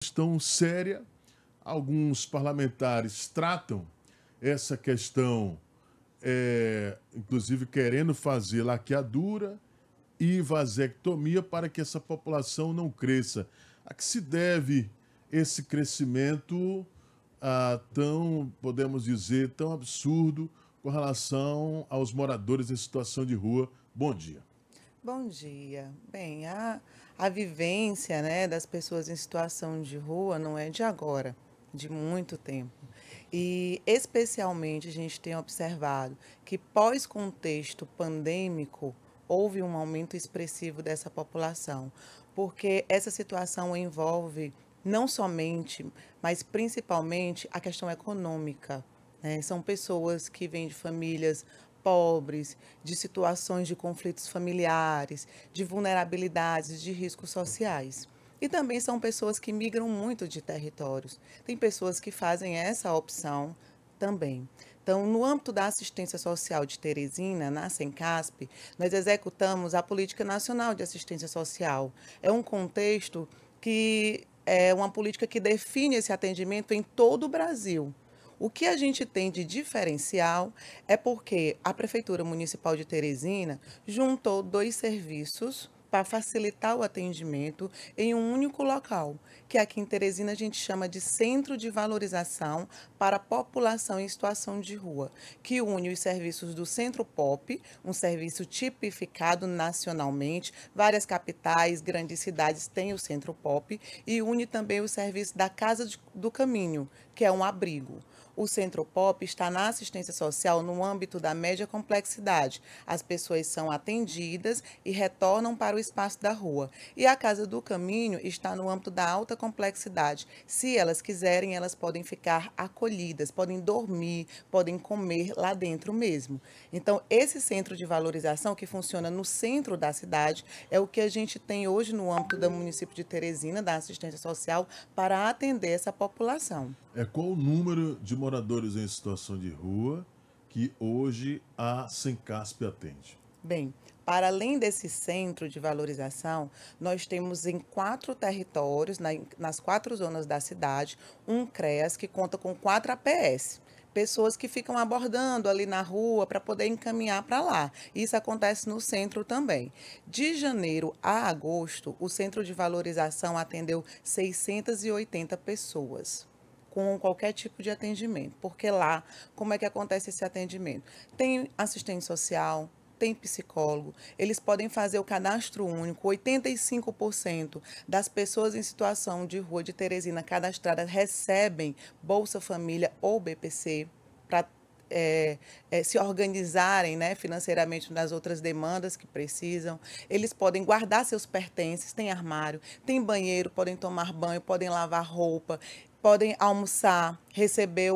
Questão séria. Alguns parlamentares tratam essa questão, inclusive querendo fazer laqueadura e vasectomia para que essa população não cresça. A que se deve esse crescimento tão, podemos dizer, tão absurdo com relação aos moradores em situação de rua? Bom dia. Bom dia. Bem, a vivência, né, das pessoas em situação de rua não é de agora, de muito tempo. E, especialmente, a gente tem observado que, pós-contexto pandêmico, houve um aumento expressivo dessa população, porque essa situação envolve não somente, mas principalmente a questão econômica, né? São pessoas que vêm de famílias pobres, de situações de conflitos familiares, de vulnerabilidades, de riscos sociais. E também são pessoas que migram muito de territórios. Tem pessoas que fazem essa opção também. Então, no âmbito da assistência social de Teresina, na Sencasp, nós executamos a Política Nacional de Assistência Social. É um contexto que é uma política que define esse atendimento em todo o Brasil. O que a gente tem de diferencial é porque a Prefeitura Municipal de Teresina juntou dois serviços para facilitar o atendimento em um único local, que aqui em Teresina a gente chama de Centro de Valorização para a População em Situação de Rua, que une os serviços do Centro Pop, um serviço tipificado nacionalmente, várias capitais, grandes cidades têm o Centro Pop, e une também o serviço da Casa do Caminho, que é um abrigo. O Centro Pop está na assistência social no âmbito da média complexidade. As pessoas são atendidas e retornam para o espaço da rua. E a Casa do Caminho está no âmbito da alta complexidade. Se elas quiserem, elas podem ficar acolhidas, podem dormir, podem comer lá dentro mesmo. Então, esse centro de valorização que funciona no centro da cidade é o que a gente tem hoje no âmbito do município de Teresina, da assistência social, para atender essa população. Qual o número de moradores em situação de rua que hoje a Sencasp atende? Bem, para além desse centro de valorização, nós temos em 4 territórios, nas 4 zonas da cidade, um CREAS que conta com 4 APS. Pessoas que ficam abordando ali na rua para poder encaminhar para lá. Isso acontece no centro também. De janeiro a agosto, o centro de valorização atendeu 680 pessoas com qualquer tipo de atendimento. Porque lá, como é que acontece esse atendimento? Tem assistente social, tem psicólogo, eles podem fazer o cadastro único. 85% das pessoas em situação de rua de Teresina cadastradas recebem Bolsa Família ou BPC para se organizarem, né, financeiramente nas outras demandas que precisam. Eles podem guardar seus pertences, tem armário, tem banheiro, podem tomar banho, podem lavar roupa, podem almoçar, receber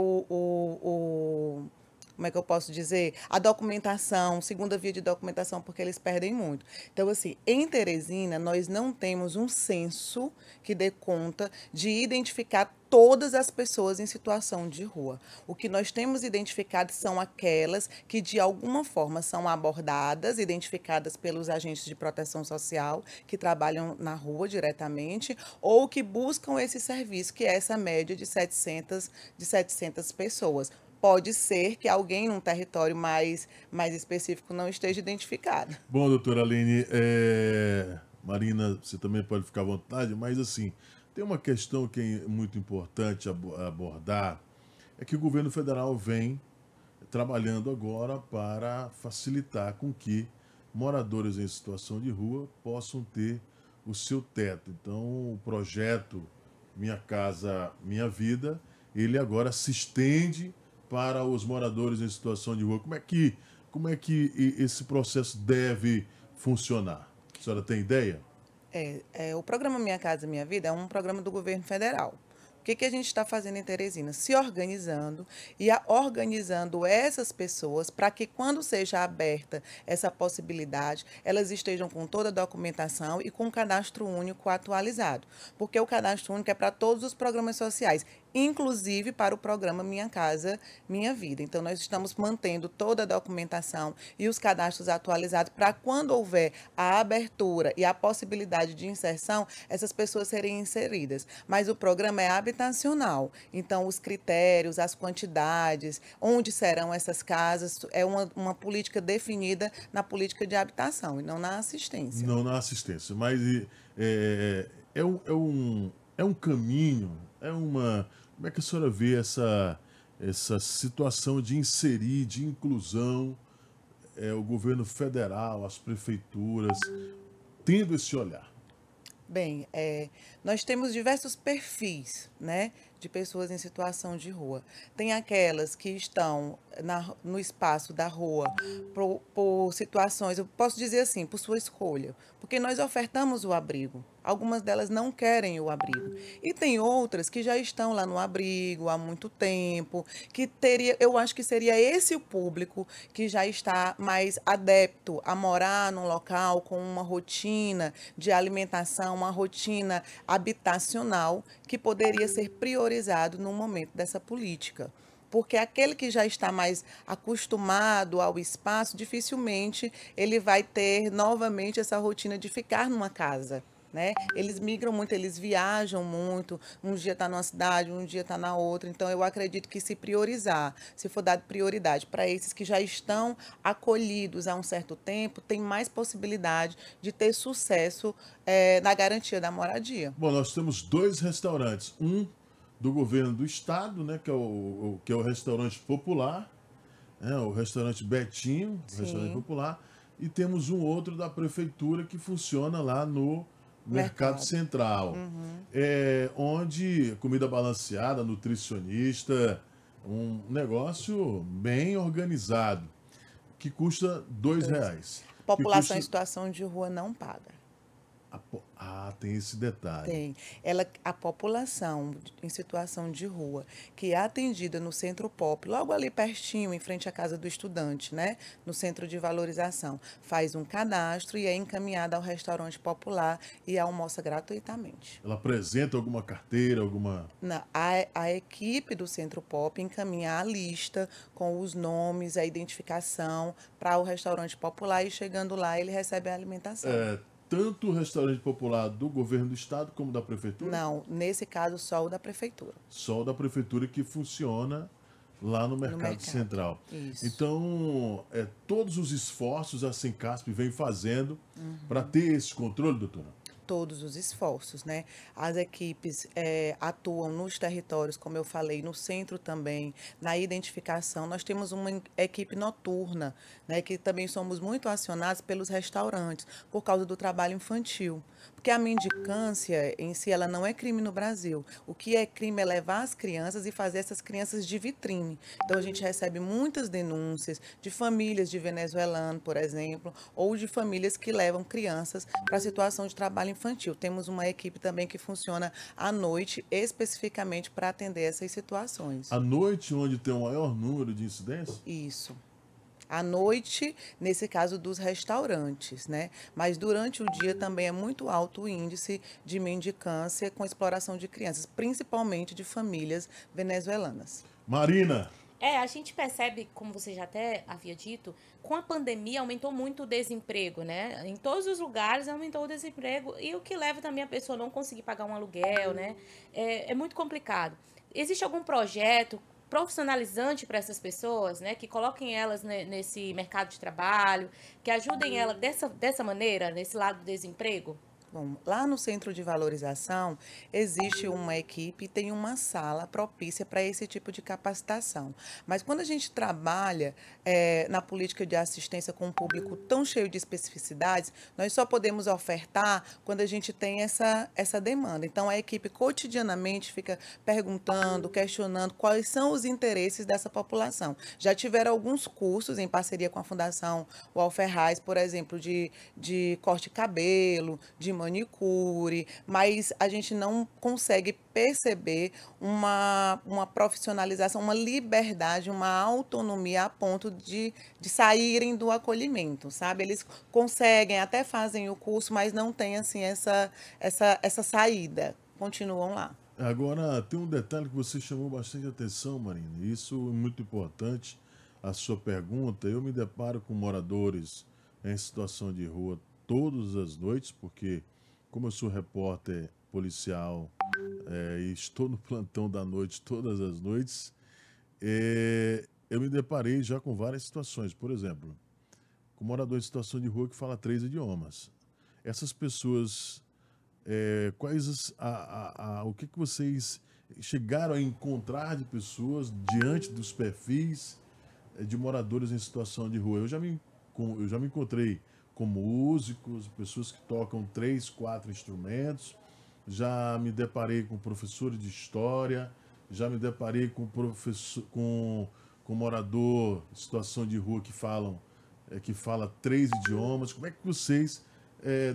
como é que eu posso dizer? A documentação, segunda via de documentação, porque eles perdem muito. Então, assim, em Teresina, nós não temos um censo que dê conta de identificar todas as pessoas em situação de rua. O que nós temos identificado são aquelas que, de alguma forma, são abordadas, identificadas pelos agentes de proteção social, que trabalham na rua diretamente, ou que buscam esse serviço, que é essa média de 700 pessoas. Pode ser que alguém num território mais específico não esteja identificado. Bom, doutora Aline, Marina, você também pode ficar à vontade, mas assim, tem uma questão que é muito importante abordar, é que o governo federal vem trabalhando agora para facilitar com que moradores em situação de rua possam ter o seu teto. Então, o projeto Minha Casa Minha Vida, ele agora se estende para os moradores em situação de rua. Como é que esse processo deve funcionar? A senhora tem ideia? O programa Minha Casa Minha Vida é um programa do governo federal. O que a gente está fazendo em Teresina? Se organizando e organizando essas pessoas para que, quando seja aberta essa possibilidade, elas estejam com toda a documentação e com o cadastro único atualizado. Porque o cadastro único é para todos os programas sociais, inclusive para o programa Minha Casa Minha Vida. Então, nós estamos mantendo toda a documentação e os cadastros atualizados para, quando houver a abertura e a possibilidade de inserção, essas pessoas serem inseridas. Mas o programa é habitacional, então os critérios, as quantidades, onde serão essas casas, é uma política definida na política de habitação e não na assistência. Não na assistência, mas é um caminho, é uma... Como é que a senhora vê essa situação de inserir, de inclusão, o governo federal, as prefeituras, tendo esse olhar? Bem, nós temos diversos perfis, né, de pessoas em situação de rua. Tem aquelas que estão no espaço da rua por situações, eu posso dizer assim, por sua escolha, porque nós ofertamos o abrigo. Algumas delas não querem o abrigo. E tem outras que já estão lá no abrigo há muito tempo, que eu acho que seria esse o público que já está mais adepto a morar num local com uma rotina de alimentação, uma rotina habitacional que poderia ser priorizado no momento dessa política. Porque aquele que já está mais acostumado ao espaço, dificilmente ele vai ter novamente essa rotina de ficar numa casa. Né? Eles migram muito, eles viajam muito, um dia está numa cidade, um dia está na outra. Então, eu acredito que, se priorizar, se for dado prioridade para esses que já estão acolhidos há um certo tempo, tem mais possibilidade de ter sucesso na garantia da moradia. Bom, nós temos dois restaurantes, um do governo do estado, né, que é o restaurante popular, né, o restaurante Betinho, o restaurante popular, e temos um outro da prefeitura que funciona lá no Mercado Central, onde comida balanceada, nutricionista, um negócio bem organizado, que custa R$2. A população em situação de rua não paga. Tem esse detalhe. Tem. A população em situação de rua, que é atendida no Centro Pop, logo ali pertinho, em frente à Casa do Estudante, né? No Centro de Valorização, faz um cadastro e é encaminhada ao restaurante popular e almoça gratuitamente. Ela apresenta alguma carteira, alguma... Não, a equipe do Centro Pop encaminha a lista com os nomes, a identificação para o restaurante popular, e chegando lá ele recebe a alimentação. Tanto o restaurante popular do governo do estado como da prefeitura? Não, nesse caso só o da prefeitura. Só o da prefeitura, que funciona lá no Mercado Central. Isso. Então, todos os esforços a Sencasp vem fazendo para ter esse controle, doutora? Todos os esforços, né? As equipes atuam nos territórios, como eu falei, no centro também, na identificação. Nós temos uma equipe noturna, né, que também somos muito acionados pelos restaurantes, por causa do trabalho infantil. Porque a mendicância em si, ela não é crime no Brasil. O que é crime é levar as crianças e fazer essas crianças de vitrine. Então, a gente recebe muitas denúncias de famílias de venezuelanos, por exemplo, ou de famílias que levam crianças para a situação de trabalho infantil. Temos uma equipe também que funciona à noite, especificamente para atender essas situações. À noite, onde tem o maior número de incidências? Isso. À noite, nesse caso dos restaurantes, né? Mas durante o dia também é muito alto o índice de mendicância com exploração de crianças, principalmente de famílias venezuelanas. Marina! A gente percebe, como você já até havia dito, com a pandemia aumentou muito o desemprego, né? Em todos os lugares aumentou o desemprego, e o que leva também a pessoa a não conseguir pagar um aluguel, né? É muito complicado. Existe algum projeto profissionalizante para essas pessoas, né? Que coloquem elas nesse mercado de trabalho, que ajudem elas dessa maneira, nesse lado do desemprego? Bom, lá no Centro de Valorização existe uma equipe e tem uma sala propícia para esse tipo de capacitação. Mas quando a gente trabalha na política de assistência com um público tão cheio de especificidades, nós só podemos ofertar quando a gente tem essa demanda. Então, a equipe cotidianamente fica perguntando, questionando quais são os interesses dessa população. Já tiveram alguns cursos em parceria com a Fundação Walfer Reis, por exemplo, de corte de cabelo, de manicure, mas a gente não consegue perceber uma profissionalização, uma liberdade, uma autonomia a ponto de saírem do acolhimento, sabe? Eles conseguem, até fazem o curso, mas não tem assim essa saída. Continuam lá. Agora, tem um detalhe que você chamou bastante atenção, Marina. Isso é muito importante. A sua pergunta, eu me deparo com moradores em situação de rua todas as noites, porque como eu sou repórter policial e estou no plantão da noite todas as noites, eu me deparei já com várias situações. Por exemplo, com morador em situação de rua que fala 3 idiomas. Essas pessoas, o que vocês chegaram a encontrar de pessoas diante dos perfis de moradores em situação de rua? Eu já me encontrei com músicos, pessoas que tocam 3, 4 instrumentos, já me deparei com professores de história, já me deparei com com morador em situação de rua que fala 3 idiomas. Como é que vocês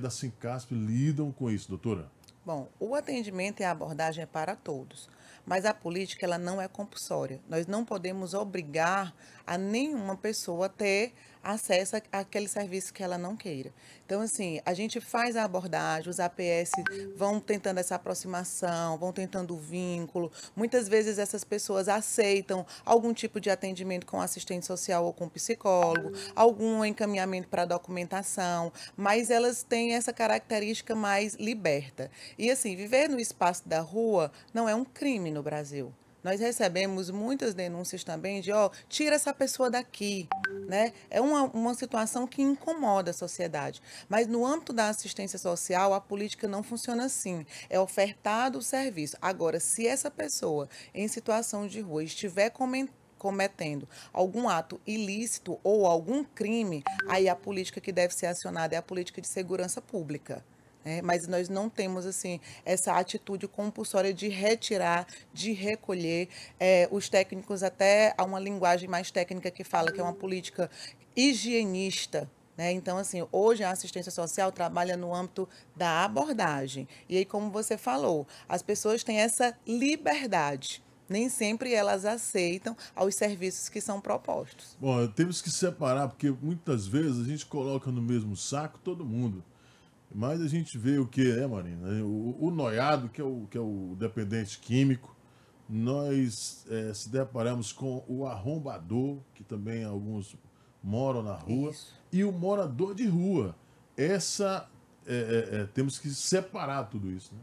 da Sincasp lidam com isso, doutora? Bom, o atendimento e a abordagem é para todos, mas a política ela não é compulsória. Nós não podemos obrigar a nenhuma pessoa a ter acesso àquele serviço que ela não queira. Então, assim, a gente faz a abordagem, os APS vão tentando essa aproximação, vão tentando o vínculo. Muitas vezes essas pessoas aceitam algum tipo de atendimento com assistente social ou com psicólogo, algum encaminhamento para documentação, mas elas têm essa característica mais liberta. E assim, viver no espaço da rua não é um crime no Brasil. Nós recebemos muitas denúncias também de, tira essa pessoa daqui, né? É uma situação que incomoda a sociedade. Mas no âmbito da assistência social, a política não funciona assim. É ofertado o serviço. Agora, se essa pessoa em situação de rua estiver cometendo algum ato ilícito ou algum crime, aí a política que deve ser acionada é a política de segurança pública. Mas nós não temos assim essa atitude compulsória de retirar, de recolher. Os técnicos até há uma linguagem mais técnica que fala que é uma política higienista. Então, assim, hoje a assistência social trabalha no âmbito da abordagem. E aí, como você falou, as pessoas têm essa liberdade. Nem sempre elas aceitam aos serviços que são propostos. Bom, temos que separar, porque muitas vezes a gente coloca no mesmo saco todo mundo. Mas a gente vê o que é, Marina? O noiado, que é o dependente químico. Nós se deparamos com o arrombador, que também alguns moram na rua, Isso. e o morador de rua. Temos que separar tudo isso, né?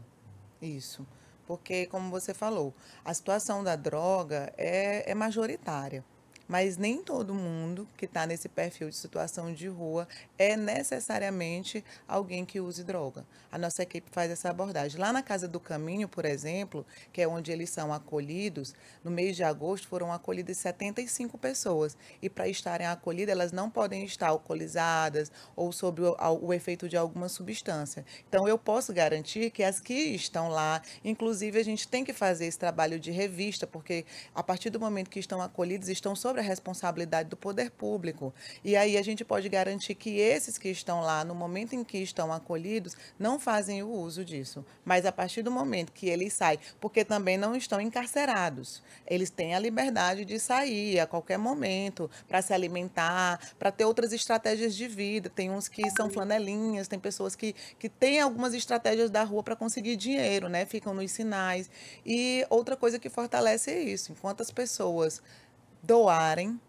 Isso, porque, como você falou, a situação da droga é majoritária, mas nem todo mundo que está nesse perfil de situação de rua é necessariamente alguém que use droga. A nossa equipe faz essa abordagem. Lá na Casa do Caminho, por exemplo, que é onde eles são acolhidos, no mês de agosto foram acolhidas 75 pessoas. E para estarem acolhidas, elas não podem estar alcoolizadas ou sob o efeito de alguma substância. Então, eu posso garantir que as que estão lá, inclusive a gente tem que fazer esse trabalho de revista, porque a partir do momento que estão acolhidos, estão sob a responsabilidade do poder público. E aí a gente pode garantir que esses que estão lá, no momento em que estão acolhidos, não fazem o uso disso. Mas a partir do momento que eles saem, porque também não estão encarcerados, eles têm a liberdade de sair a qualquer momento para se alimentar, para ter outras estratégias de vida. Tem uns que são flanelinhas, tem pessoas que têm algumas estratégias da rua para conseguir dinheiro, né? Ficam nos sinais. E outra coisa que fortalece é isso. Enquanto as pessoas doarem,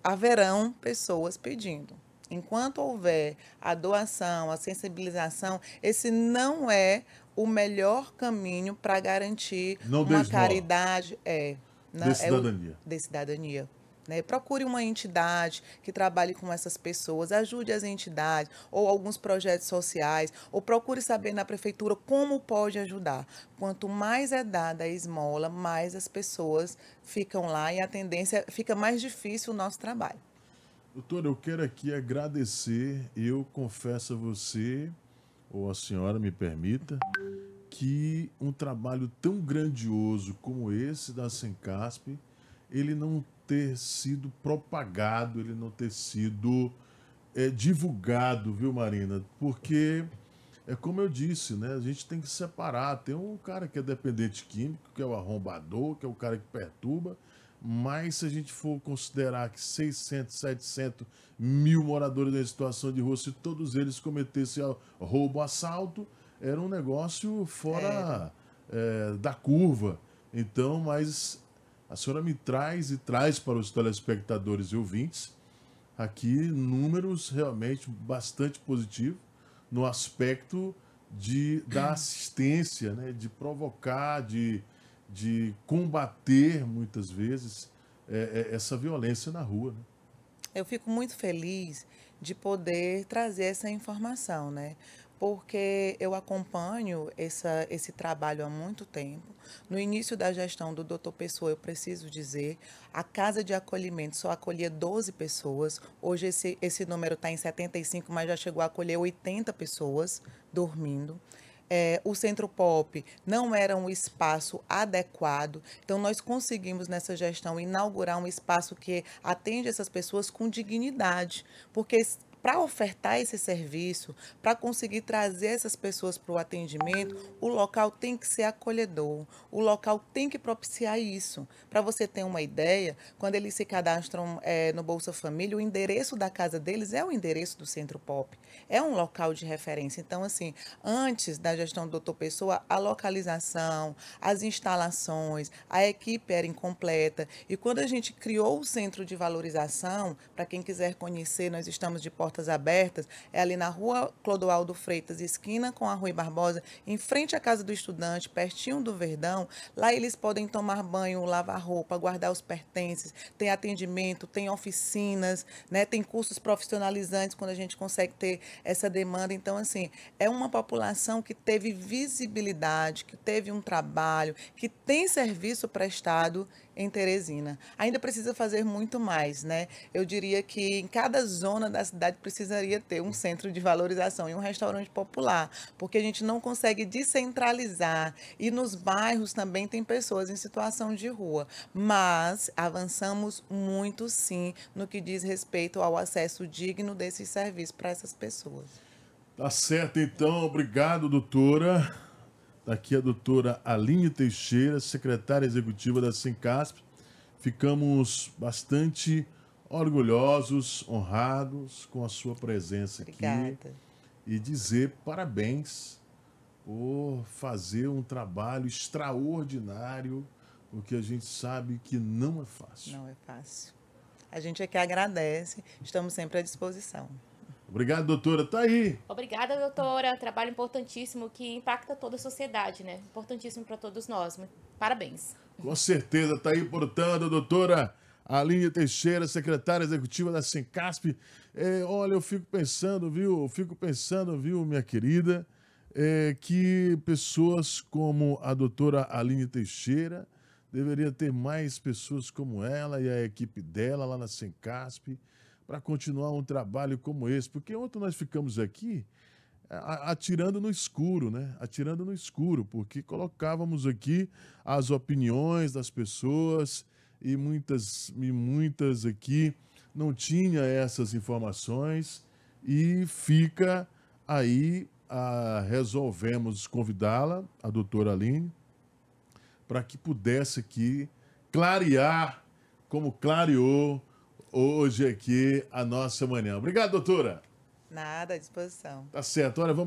haverão pessoas pedindo. Enquanto houver a doação, a sensibilização, esse não é o melhor caminho para garantir Não dê uma esmola. caridade. De cidadania. De cidadania. Procure uma entidade que trabalhe com essas pessoas, ajude as entidades ou alguns projetos sociais, ou procure saber na prefeitura como pode ajudar. Quanto mais é dada a esmola, mais as pessoas ficam lá e a tendência fica mais difícil o nosso trabalho. Doutora, eu quero aqui agradecer, eu confesso a você, ou a senhora me permita, que um trabalho tão grandioso como esse da Sincasp, ele não ter sido propagado, ele não ter sido divulgado, viu, Marina? Porque é como eu disse, né? A gente tem que separar. Tem um cara que é dependente químico, que é o arrombador, que é o cara que perturba. Mas se a gente for considerar que 600, 700 mil moradores em situação de rua, se todos eles cometessem roubo, assalto, era um negócio fora da curva. Então, mas a senhora me traz e traz para os telespectadores e ouvintes aqui números realmente bastante positivos no aspecto da assistência, né? De provocar, de combater, muitas vezes, essa violência na rua. Né? Eu fico muito feliz de poder trazer essa informação, né? Porque eu acompanho esse trabalho há muito tempo. No início da gestão do Dr. Pessoa, eu preciso dizer, a casa de acolhimento só acolhia 12 pessoas. Hoje esse número está em 75, mas já chegou a acolher 80 pessoas dormindo. O Centro Pop não era um espaço adequado, então nós conseguimos nessa gestão inaugurar um espaço que atende essas pessoas com dignidade, porque para ofertar esse serviço, para conseguir trazer essas pessoas para o atendimento, o local tem que ser acolhedor, o local tem que propiciar isso. Para você ter uma ideia, quando eles se cadastram no Bolsa Família, o endereço da casa deles é o endereço do Centro Pop, é um local de referência. Então, assim, antes da gestão do Dr. Pessoa, a localização, as instalações, a equipe era incompleta. E quando a gente criou o Centro de Valorização, para quem quiser conhecer, nós estamos de portas abertas, é ali na rua Clodoaldo Freitas, esquina com a Rui Barbosa, em frente à Casa do Estudante, pertinho do Verdão. Lá eles podem tomar banho, lavar roupa, guardar os pertences, tem atendimento, tem oficinas, né? Tem cursos profissionalizantes quando a gente consegue ter essa demanda. Então, assim, é uma população que teve visibilidade, que teve um trabalho, que tem serviço prestado em Teresina. Ainda precisa fazer muito mais, né? Eu diria que em cada zona da cidade precisaria ter um centro de valorização e um restaurante popular, porque a gente não consegue descentralizar. E nos bairros também tem pessoas em situação de rua, mas avançamos muito sim no que diz respeito ao acesso digno desses serviços para essas pessoas. Tá certo, então. Obrigado, doutora. Aqui a doutora Aline Teixeira, secretária executiva da Sencasp. Ficamos bastante orgulhosos, honrados com a sua presença Obrigada. aqui. E dizer parabéns por fazer um trabalho extraordinário, porque a gente sabe que não é fácil. Não é fácil. A gente é que agradece, estamos sempre à disposição. Obrigado, doutora. Tá aí. Obrigada, doutora. Trabalho importantíssimo que impacta toda a sociedade, né? Importantíssimo para todos nós. Parabéns. Com certeza. Tá aí, portanto, a doutora Aline Teixeira, secretária executiva da Sencasp. Olha, eu fico pensando, viu, minha querida, que pessoas como a doutora Aline Teixeira deveria ter mais pessoas como ela e a equipe dela lá na Sencasp, para continuar um trabalho como esse. Porque ontem nós ficamos aqui atirando no escuro, né? Atirando no escuro, porque colocávamos aqui as opiniões das pessoas e muitas aqui não tinha essas informações e fica aí, resolvemos convidá-la, a doutora Aline, para que pudesse aqui clarear, como clareou hoje aqui a nossa manhã. Obrigado, doutora. Nada, à disposição. Tá certo. Olha, vamos